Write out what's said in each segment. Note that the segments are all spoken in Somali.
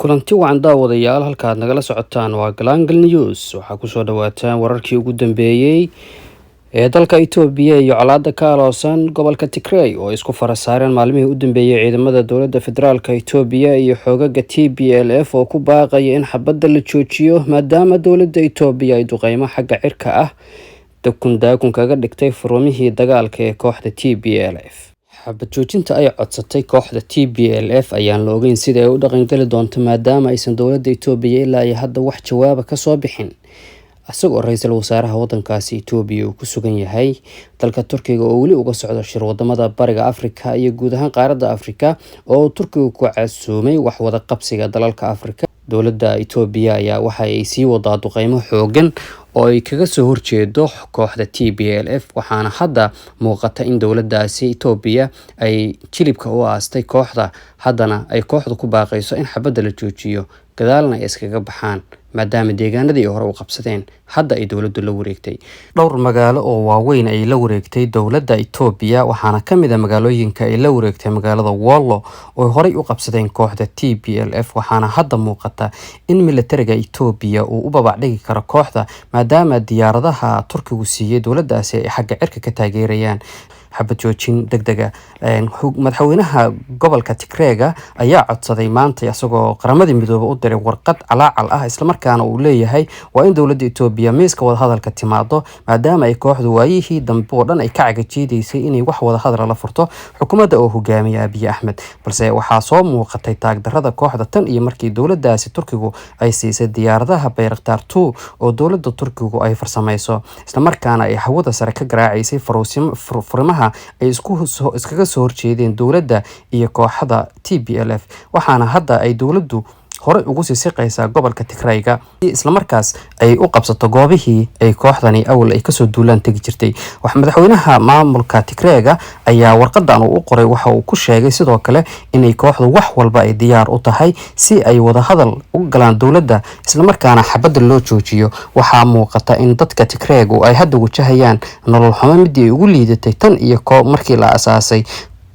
kulanti wacan daawadayaal halka aad nagala socotaan waa Glangal News. Waxaa ku soo dhawaataan wararkii ugu dambeeyay ee dalka Itoobiya iyo colaadda ka aloosan gobolka Tigray oo isku farasaareen maalmihii u dambeeyay ciidamada dowladda federaalka Itoobiya iyo xoogagga TPLF oo ku baaqaya in xabadda la joojiyo maadaama dowladda Itoobiya ay duqeymo xagga cirka ah daakun kaga dhigtay furumihii dagaalka ee kooxda TPLF. xabad joojinta ay codsatay kooxda TPLF ayaan la ogeyn sida ay u dhaqangali doonto maadaama aysan dowladda Itoobiya ilaa ay hadda wax jawaab ka soo bixin. asagoo ra'iisul wasaaraha wadankaasi Itoobiya uu ku sugan yahay dalka Turkiga oo weli uga socdo shir wadamada Bariga Afrika iyo guud ahaan qaaradda Afrika oo Turkiga ku casuumay wax wada qabsiga dalalka Afrika. dowladda Itoobiya ayaa waxa ay sii wadaa duqeymo xoogan oo ay kaga soo horjeedo kooxda TPLF waxaana hadda muuqata in dowladdaasi Itoobiya ay jilibka u aastay kooxda haddana ay kooxdu ku baaqayso in xabadda la joojiyo gadaalna ay iskaga baxaan maadaama deegaanadii hore u qabsadeen hadda ay dowladdu la wareegtay. dhowr magaalo oo waaweyn ay la wareegtay dowladda Itoobiya waxaana ka mid ah magaalooyinka ay la wareegtay magaalada Wollo oo horey u qabsadeen kooxda TPLF waxaana hadda muuqata in militariga Itoobiya uu u babac dhigi karo kooxda maadaama diyaaradaha Turkigu siiyay dowladdaasi ay xagga cirka ka taageerayaan. xabad joojin degdega madaxweynaha gobolka Tigray ayaa codsaday maanta isagoo qaramada midoobay u diray warqad calaacal ah isla markaana uu leeyahay waa in dowladda Itoobiya miiska wada hadalka timaado maadaama ay kooxdu waayihii dambe oo dhan ay ka cagajiidaysay inay wax wada hadal la furto xukuumadda oo hogaamiya Abiy Ahmed balse waxaa soo muuqatay taagdarrada kooxda tan iyo markii dowladdaasi Turkigu ay siisay diyaaradaha Bayraktar 2 oo dowladda Turkigu ay farsamayso isla markaana ay hawada sare ka garaacisay furimaha ay iskaga soo horjeedeen dowladda iyo kooxda TPLF waxaana hadda ay dowladdu hore ugu sii siqaysaa gobolka Tigray isla markaas ay u qabsato goobihii ay kooxdani awal ay kasoo duulaan tagi jirtay. madaxweynaha maamulka Tigray ayaa warqadan u qoray waxa uu ku sheegay sidoo kale inay kooxdu wax walba ay diyaar u tahay si ay wada hadal u galaan dowladda isla markaana xabadda loo joojiyo. waxaa muuqata in dadka Tigray ay hadda wajahayaan nolol xumo midii ay ugu liidatay tan iyo markii la asaasay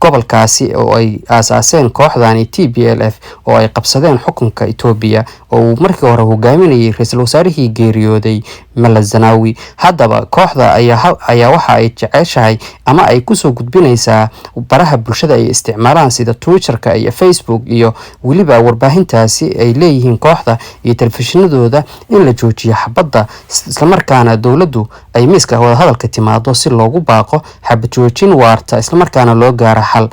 gobolkaasi oo ay aasaaseen kooxdani TPLF oo ay qabsadeen xukunka Itoobiya oo markii hore hogaaminayay ra'iisul wasaarihii geeriyooday Mala Zanaawi. haddaba kooxda ayaa waxa ay jeceshahay ama ay ku soo gudbinaysaa baraha bulshada ay isticmaalaan sida Twitterka iyo Facebook iyo waliba warbaahintaasi ay leeyihiin kooxda iyo telefishinadooda in la joojiyo xabadda isla markaana dowladdu ay miiska wada hadalka timaado si loogu baaqo xabad joojin waarta isla markaana loo gaaro xal.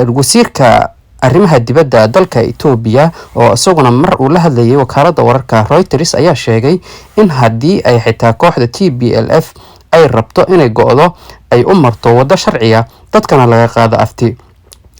wasiirka arrimaha dibadda dalka Itoobiya oo isaguna mar uu la hadlayay wakaaladda wararka Reuters ayaa sheegay in haddii ay xitaa kooxda TPLF ay rabto inay go'do ay u marto wada sharciga dadkana laga qaado afti.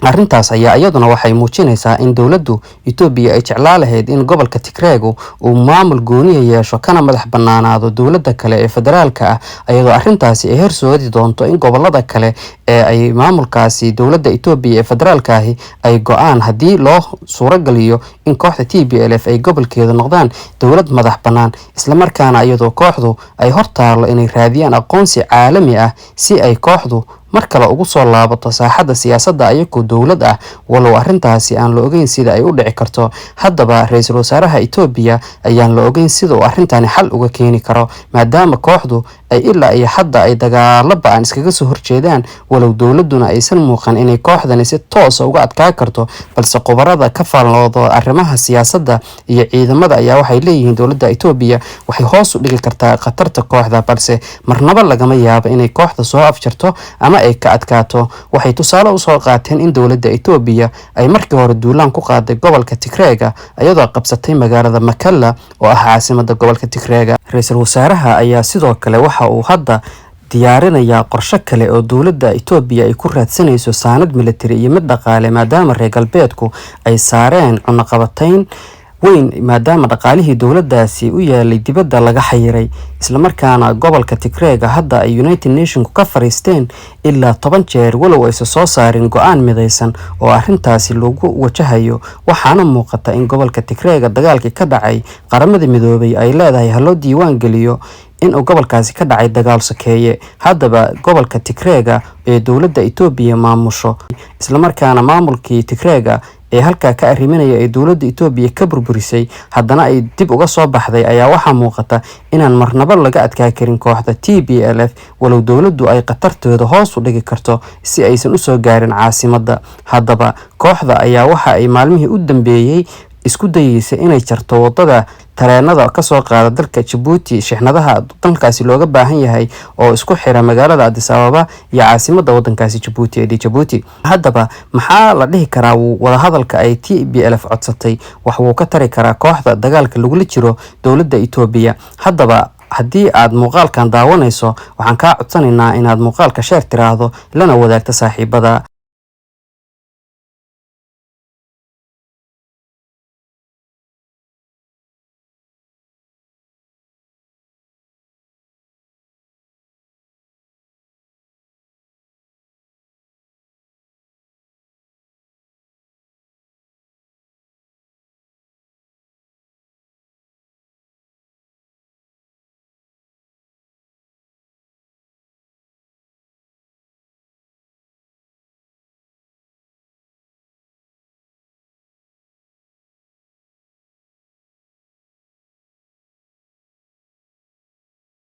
arrintaas ayaa iyaduna waxay muujinaysaa in dowladdu Itoobiya ay jeclaan lahayd in gobolka Tigray uu maamul gooni yeesho kana madax bannaanaado dowladda kale ee federaalka ah iyadoo arrintaasi ay horsoodi doonto in gobolada kale ee ay maamulkaasi dowladda Itoobiya ee federaalka ahi ay go'aan haddii loo suurageliyo in kooxda TPLF ay gobolkeeda noqdaan dowlad madax bannaan isla markaana iyadoo kooxdu ay hortaalo inay raadiyaan aqoonsi caalami ah si ay kooxdu mar kale ugu soo laabato saaxadda siyaasadda ayagoo dowlad ah walow arrintaasi aan la ogeyn sida ay u dhici karto. haddaba ra'iisul wasaaraha Itoobiya ayaan la ogeyn sida uu arrintani xal uga keeni karo maadaama kooxdu ay ilaa iyo hadda ay dagaalo ba'an iskaga soo horjeedaan walow dowladduna aysan muuqan inay kooxdani si toos ah uga adkaan karto balse khubarada ka faallooda arrimaha siyaasadda iyo ciidamada ayaa waxay leeyihiin dowladda Itoobiya waxay hoos u dhigi kartaa khatarta kooxda balse marnaba lagama yaabo inay kooxda soo afjarto ama ay ka adkaato. waxay tusaale u soo qaateen in dowladda Itoobiya ay markii hore duulaan ku qaaday gobolka Tigray iyadoo qabsatay magaalada Makalla oo ah caasimadda gobolka Tigray. ra'iisul wasaaraha ayaa sidoo kale waxa uu hadda diyaarinaya qorshe kale oo dowladda Itoobiya ay ku raadsanayso saanad military iyo mid dhaqaale maadaama reer galbeedku ay saareen cunaqabatayn weyn maadaama dhaqaalihii dowladdaasi u yaalay dibadda laga xayiray isla markaana gobolka Tigray hadda ay United Nations ka fariisteen ilaa 10 jeer walow ay soo saareen go'aan midaysan oo arrintaasi lagu wajahayo. waxaana muuqata in gobolka Tigray dagaalkii ka dhacay qaramada midoobay ay leedahay halo diiwaan geliyo in uu gobolkaasi ka dhacay dagaal sakeeye. haddaba gobolka Tigray ee dowladda Itoobiya maamusho isla markaana maamulkii Tigray ee halkaa ka arriminaya ee dowladda Itoobiya ka burburisay haddana ay dib uga soo baxday ayaa waxaa muuqata inaan marnaba laga adkaa karin kooxda TPLF walow dowladdu ay qatartooda hoos u dhigi karto si aysan u soo gaarin caasimadda. haddaba kooxda ayaa waxa ay maalmihii u dambeeyay isku dayaysa inay jarto wadada tareenada ka soo qaada dalka Djibouti shixnadaha dalkaasi looga baahan yahay oo isku xira magaalada Addis Ababa iyo caasimadda wadankaasi Djibouti ee Djibouti. haddaba maxaa la dhihi karaa wada hadalka ay TPLF codsatay wax uu ka tari karaa kooxda dagaalka lagula jiro dowladda Itoobiya? haddaba haddii aad muuqaalkan daawanayso waxaan kaa codsanaynaa inaad muuqaalka share tiraahdo lana wadaagto saaxiibada.